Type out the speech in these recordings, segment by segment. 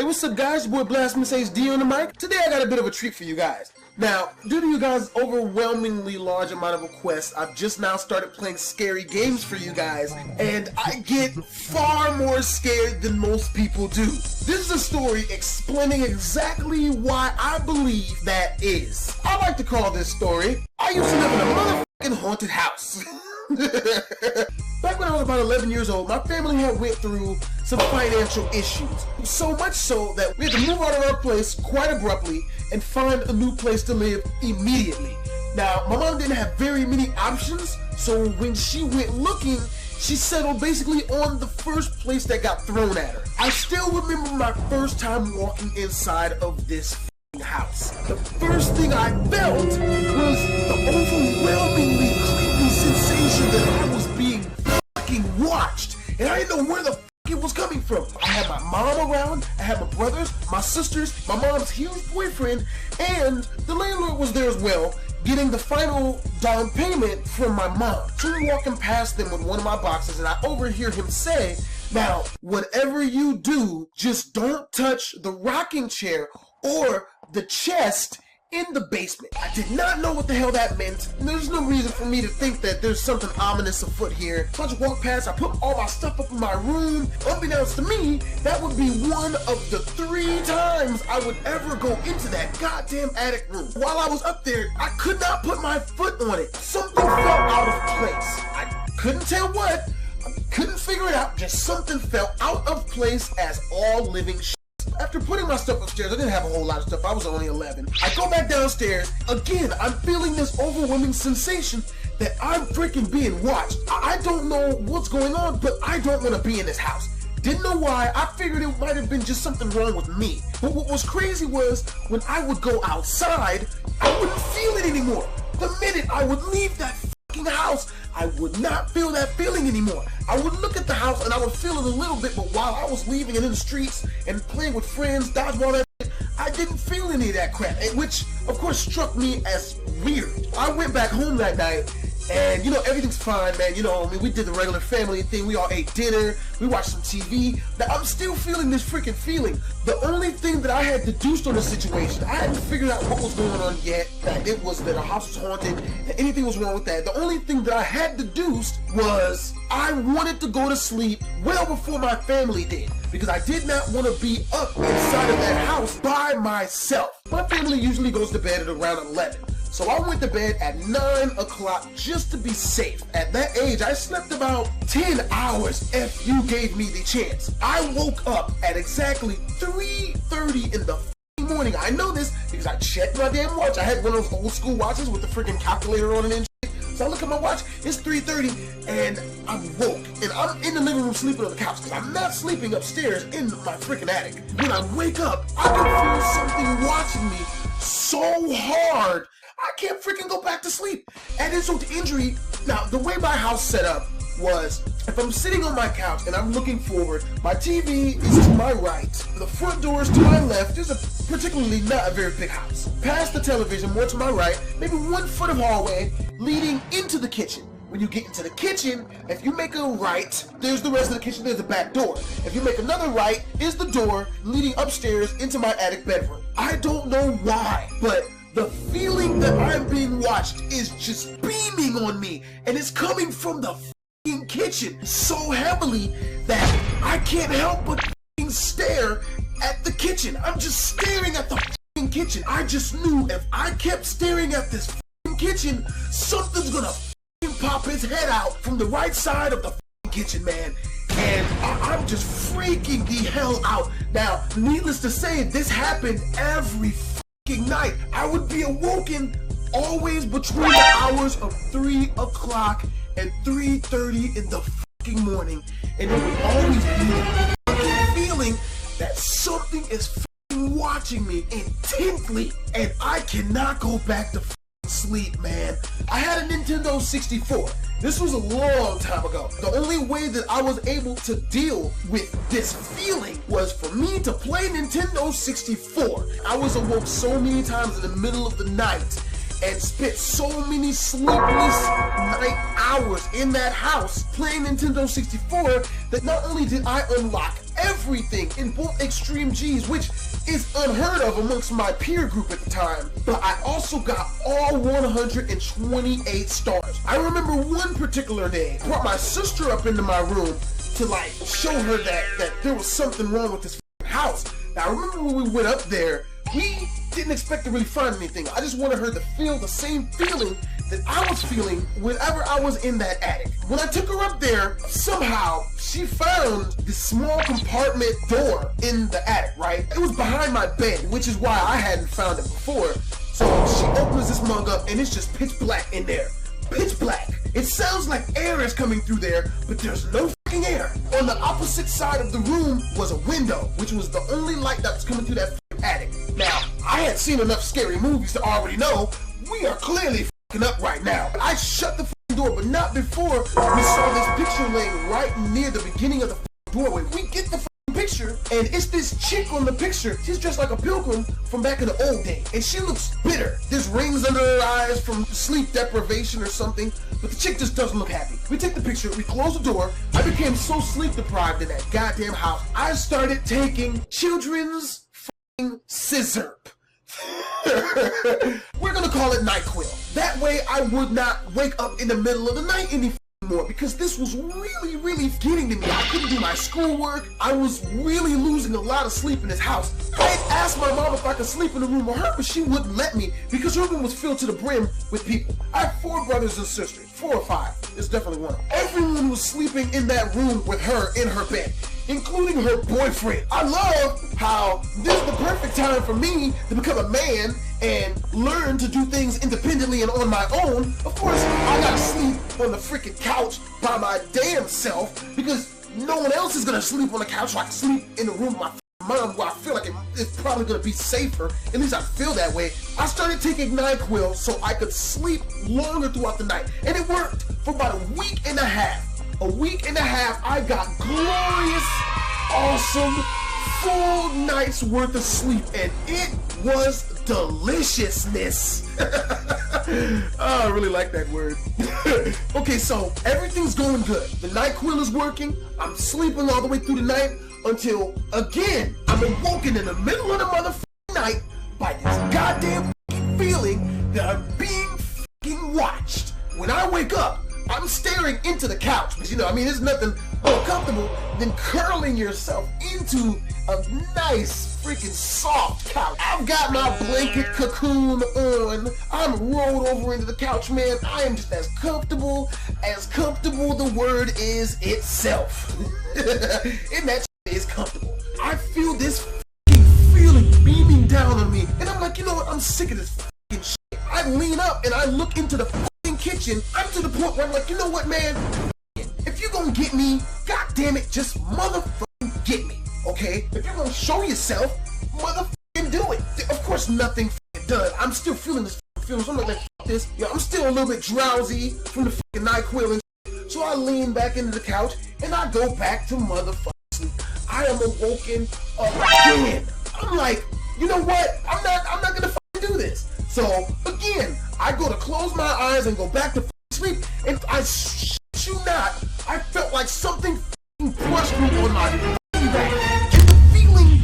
what's up guys, your boy Blasphemous HD on the mic. Today I got a bit of a treat for you guys. Now, due to you guys' overwhelmingly large amount of requests, I've just now started playing scary games for you guys, and I get far more scared than most people do. This is a story explaining exactly why I believe that is. I like to call this story, I used to live in a motherfucking haunted house. Back when I was about 11 years old, my family had went through some financial issues. So much so that we had to move out of our place quite abruptly and find a new place to live immediately. Now, my mom didn't have very many options, so when she went looking, she settled basically on the first place that got thrown at her. I still remember my first time walking inside of this house. The first thing I felt was the overwhelmingly creepy sensation that I was being fucking watched, and I didn't know where the fuck it was coming from. I had my mom around, I had my brothers, my sisters, my mom's huge boyfriend, and the landlord was there as well, getting the final down payment from my mom. So I'm walking past them with one of my boxes, and I overhear him say, "Now, whatever you do, just don't touch the rocking chair or the chest in the basement." I did not know what the hell that meant. There's no reason for me to think that there's something ominous afoot here. So I just walked past, I put all my stuff up in my room. Unbeknownst to me, that would be one of the 3 times I would ever go into that goddamn attic room. While I was up there, I could not put my foot on it. Something felt out of place. I couldn't tell what, I couldn't figure it out, just something felt out of place as all living shit. After putting my stuff upstairs, I didn't have a whole lot of stuff, I was only 11. I go back downstairs, again, I'm feeling this overwhelming sensation that I'm freaking being watched. I don't know what's going on, but I don't want to be in this house. Didn't know why, I figured it might have been just something wrong with me. But what was crazy was, when I would go outside, I wouldn't feel it anymore. The minute I would leave that fucking house, I would not feel that feeling anymore. I would look at the house and I would feel it a little bit, but while I was leaving and in the streets and playing with friends, dodgeball, that shit, I didn't feel any of that crap, which of course struck me as weird. I went back home that night and you know, everything's fine, man. You know, I mean, we did the regular family thing, we all ate dinner, we watched some TV. Now, I'm still feeling this freaking feeling. The only thing that I had deduced on the situation, I hadn't figured out what was going on yet, that it was that the house was haunted, that anything was wrong with that. The only thing that I had deduced was I wanted to go to sleep well before my family did, because I did not want to be up inside of that house by myself. My family usually goes to bed at around 11. So I went to bed at 9 o'clock just to be safe. At that age, I slept about 10 hours if you gave me the chance. I woke up at exactly 3:30 in the morning. I know this because I checked my damn watch. I had one of those old school watches with the freaking calculator on it and shit. So I look at my watch, it's 3:30 and I'm woke. And I'm in the living room sleeping on the couch because I'm not sleeping upstairs in my freaking attic. When I wake up, I can feel something watching me so hard, I can't freaking go back to sleep. Add insult to injury, now the way my house set up was, if I'm sitting on my couch and I'm looking forward, my TV is to my right, the front door is to my left. There's a particularly not a very big house. Past the television, more to my right, maybe 1 foot of hallway leading into the kitchen. When you get into the kitchen, if you make a right, there's the rest of the kitchen, there's the back door. If you make another right, is the door leading upstairs into my attic bedroom. I don't know why, but the feeling that I'm being watched is just beaming on me, and it's coming from the f***ing kitchen so heavily that I can't help but f***ing stare at the kitchen. I'm just staring at the f***ing kitchen. I just knew if I kept staring at this f***ing kitchen, something's gonna f***ing pop its head out from the right side of the f***ing kitchen, man. And I'm just freaking the hell out. Now, needless to say, this happened every night. I would be awoken always between the hours of 3 o'clock and 3:30 in the fucking morning, and it would always be the feeling that something is fucking watching me intently, and I cannot go back to sleep, man. I had a Nintendo 64. This was a long time ago. The only way that I was able to deal with this feeling was for me to play Nintendo 64. I was awoke so many times in the middle of the night, and spent so many sleepless night hours in that house playing Nintendo 64 that not only did I unlock everything in both Extreme Gs, which is unheard of amongst my peer group at the time, but I also got all 128 stars. I remember one particular day, I brought my sister up into my room to like show her that there was something wrong with this house. Now I remember when we went up there, we didn't expect to really find anything. I just wanted her to feel the same feeling that I was feeling whenever I was in that attic. When I took her up there, somehow she found this small compartment door in the attic, right? It was behind my bed, which is why I hadn't found it before. So she opens this mug up and it's just pitch black in there. Pitch black. It sounds like air is coming through there, but there's no fucking air. On the opposite side of the room was a window, which was the only light that was coming through that attic. Now, I had seen enough scary movies to already know we are clearly fucking up right now. I shut the door, but not before we saw this picture laying right near the beginning of the doorway. We get the picture, and it's this chick on the picture. She's dressed like a pilgrim from back in the old day, and she looks bitter. There's rings under her eyes from sleep deprivation or something, but the chick just doesn't look happy. We take the picture, we close the door. I became so sleep deprived in that goddamn house, I started taking children's scissor. We're gonna call it NyQuil. That way I would not wake up in the middle of the night anymore, because this was really getting to me. I couldn't do my schoolwork. I was really losing a lot of sleep in this house. I had asked my mom if I could sleep in the room with her, but she wouldn't let me because her room was filled to the brim with people. I have 4 brothers and sisters, 4 or 5. It's definitely one of them. Everyone was sleeping in that room with her in her bed, including her boyfriend. I love how this is the perfect time for me to become a man and learn to do things independently and on my own. Of course, I gotta sleep on the freaking couch by my damn self because no one else is gonna sleep on the couch, so I can sleep in the room with my mom where I feel like it's probably gonna be safer. At least I feel that way. I started taking NyQuil so I could sleep longer throughout the night, and it worked for about a week and a half. A week and a half, I got glorious, awesome, full night's worth of sleep, and it was deliciousness. Oh, I really like that word. Okay, so everything's going good. The NyQuil is working. I'm sleeping all the way through the night until, again, I'm awoken in the middle of the motherfucking night by this goddamn feeling that I'm being fucking watched. When I wake up, I'm staring into the couch, because, you know, I mean, there's nothing more comfortable than curling yourself into a nice, freaking soft couch. I've got my blanket cocoon on. I'm rolled over into the couch, man. I am just as comfortable the word is itself. And that is comfortable. I feel this feeling beaming down on me, and I'm like, you know what? I'm sick of this fucking shit. I lean up and I look into the kitchen. I'm to the point where I'm like, you know what, man? If you're gonna get me, god damn it, just motherfucking get me, okay? If you're gonna show yourself, motherfucking do it. Of course, nothing done. I'm still feeling this feeling. So I'm like, fuck this. Yeah, I'm still a little bit drowsy from the fucking NyQuil and shit. So I lean back into the couch and I go back to motherfucking sleep. I am awoken again. I'm like, you know what? I'm not gonna fucking do this. So again, I go to close my eyes and go back to sleep, and I shit you not, I felt like something brushed me on my back. And the feeling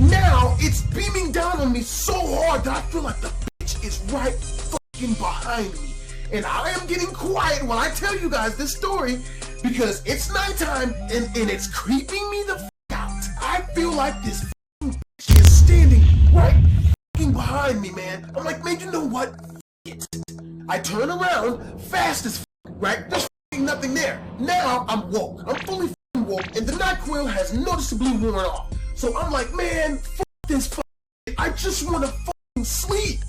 now, it's beaming down on me so hard that I feel like the bitch is right fucking behind me. And I am getting quiet while I tell you guys this story because it's nighttime and it's creeping me the out. I feel like this bitch is standing right behind me, man. I'm like, man, you know what? I turn around fast as right? There's nothing there. Now I'm woke. I'm fully woke, and the NyQuil has noticeably worn off. So I'm like, man, fuck this I just want to fucking sleep.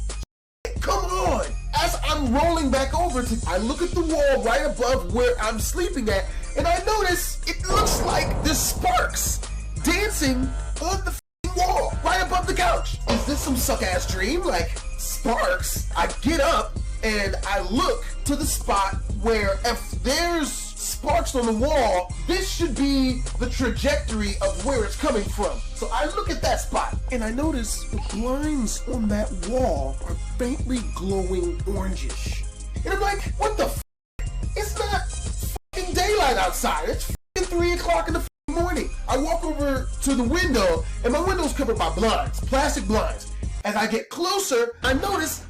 Come on. As I'm rolling back over I look at the wall right above where I'm sleeping at, and I notice it looks like there's sparks dancing on the wall right above the couch. Is this some suck-ass dream? Like, sparks? I get up and I look to the spot where if there's sparks on the wall, this should be the trajectory of where it's coming from. So I look at that spot and I notice the blinds on that wall are faintly glowing orangish. And I'm like, what the f? It's not fucking daylight outside. It's fucking 3 o'clock in the morning. I walk over to the window, and my window's covered by blinds, plastic blinds. As I get closer, I notice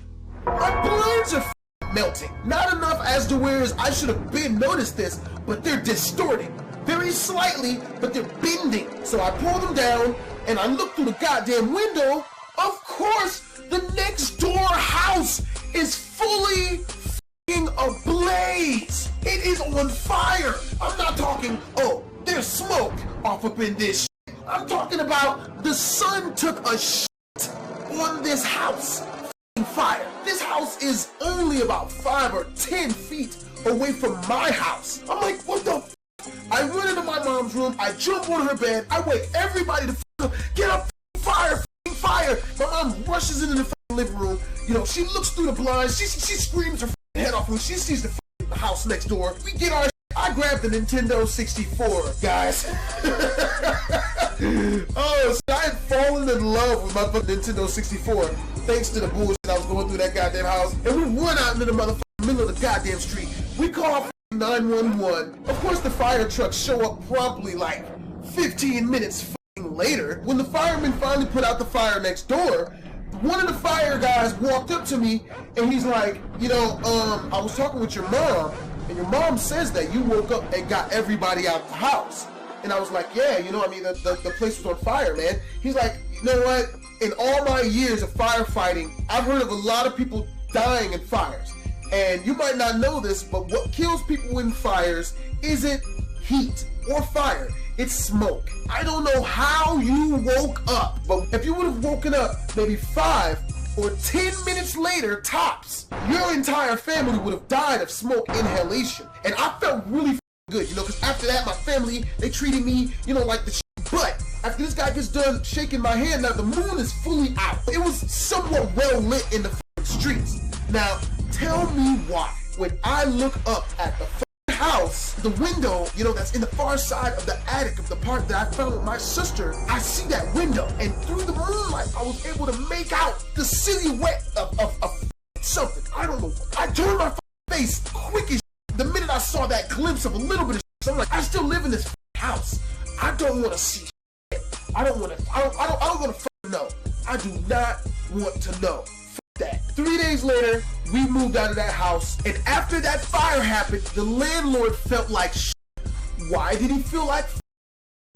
my blinds are melting. Not enough as to where I should have been noticed this, but they're distorting. Very slightly, but they're bending. So I pull them down, and I look through the goddamn window. Of course, the next door house is fully f***ing ablaze. It is on fire. I'm not talking, oh, there's smoke off up in this shit. I'm talking about the sun took a shit on this house. F***ing fire. This house is only about 5 or 10 feet away from my house. I'm like, what the f***? I run into my mom's room, I jump on her bed, I wake everybody to f*** up, get up, fire, fire. My mom rushes into the living room, you know, she looks through the blinds, she screams her head off when she sees the house next door. We get our I grabbed the Nintendo 64, guys. Oh, so I had fallen in love with my Nintendo 64 thanks to the bullshit I was going through that goddamn house. And we run out into the motherfucking middle of the goddamn street. We call 911. Of course, the fire trucks show up promptly like 15 minutes later. When the firemen finally put out the fire next door, one of the fire guys walked up to me and he's like, you know, I was talking with your mom, and your mom says that you woke up and got everybody out of the house. And I was like, yeah, you know, I mean, the place was on fire, man. He's like, you know what? In all my years of firefighting, I've heard of a lot of people dying in fires. And you might not know this, but what kills people in fires isn't heat or fire. It's smoke. I don't know how you woke up, but if you would have woken up maybe 5 or 10 minutes later, tops, your entire family would have died of smoke inhalation. And I felt really good, you know, because after that, my family, they treated me, you know, like the shit. But after this guy gets done shaking my hand, now the moon is fully out. It was somewhat well lit in the streets. Now, tell me why, when I look up at the house, the window, you know, that's in the far side of the attic of the part that I found with my sister, I see that window, and through the moonlight, I was able to make out the silhouette of something. I don't know. I turned my face quick as the minute I saw that glimpse of a little bit of shit. I'm like, I still live in this house. I don't want to see shit. I don't want to know. I do not want to know. That. 3 days later, we moved out of that house, and after that fire happened, the landlord felt like shit. Why did he feel like shit?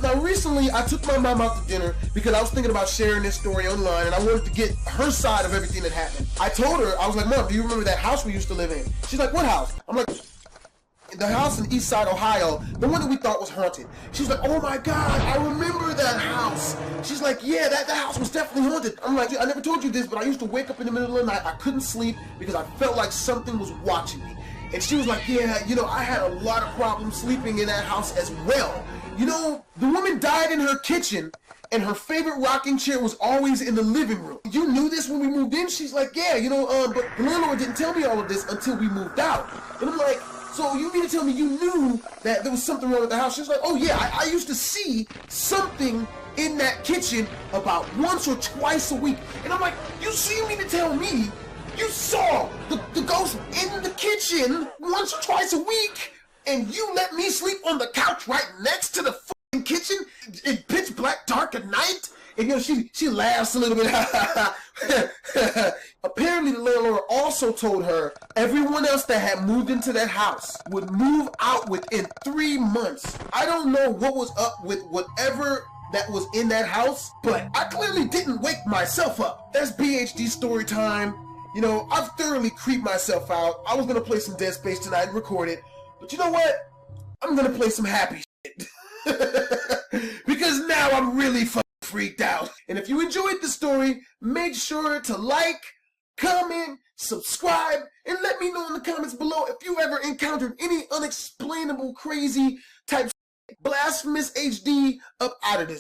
Now recently, I took my mom out to dinner because I was thinking about sharing this story online, and I wanted to get her side of everything that happened. I told her, I was like, Mom, do you remember that house we used to live in? She's like, what house? I'm like, the house in East Side, Ohio, the one that we thought was haunted. She's like, oh my God, I remember that house. She's like, yeah, that house was definitely haunted. I'm like, I never told you this, but I used to wake up in the middle of the night. I couldn't sleep because I felt like something was watching me. And she was like, yeah, you know, I had a lot of problems sleeping in that house as well. You know, the woman died in her kitchen, and her favorite rocking chair was always in the living room. You knew this when we moved in? She's like, yeah, you know, but the landlord didn't tell me all of this until we moved out. And I'm like, so you mean to tell me you knew that there was something wrong with the house? She's like, oh yeah, I used to see something in that kitchen about once or twice a week. And I'm like, you mean to tell me you saw the ghost in the kitchen once or twice a week, and you let me sleep on the couch right next to the fucking kitchen in pitch black dark at night? And you know, she laughs a little bit. Apparently the landlord also told her everyone else that had moved into that house would move out within 3 months. I don't know what was up with whatever that was in that house, but I clearly didn't wake myself up. That's BHD story time. You know, I've thoroughly creeped myself out. I was gonna play some Dead Space tonight and record it, but you know what? I'm gonna play some happy shit. Because now I'm really freaked out. And if you enjoyed the story, make sure to like, comment, subscribe, and let me know in the comments below if you ever encountered any unexplainable crazy type blasphemous HD up out of this.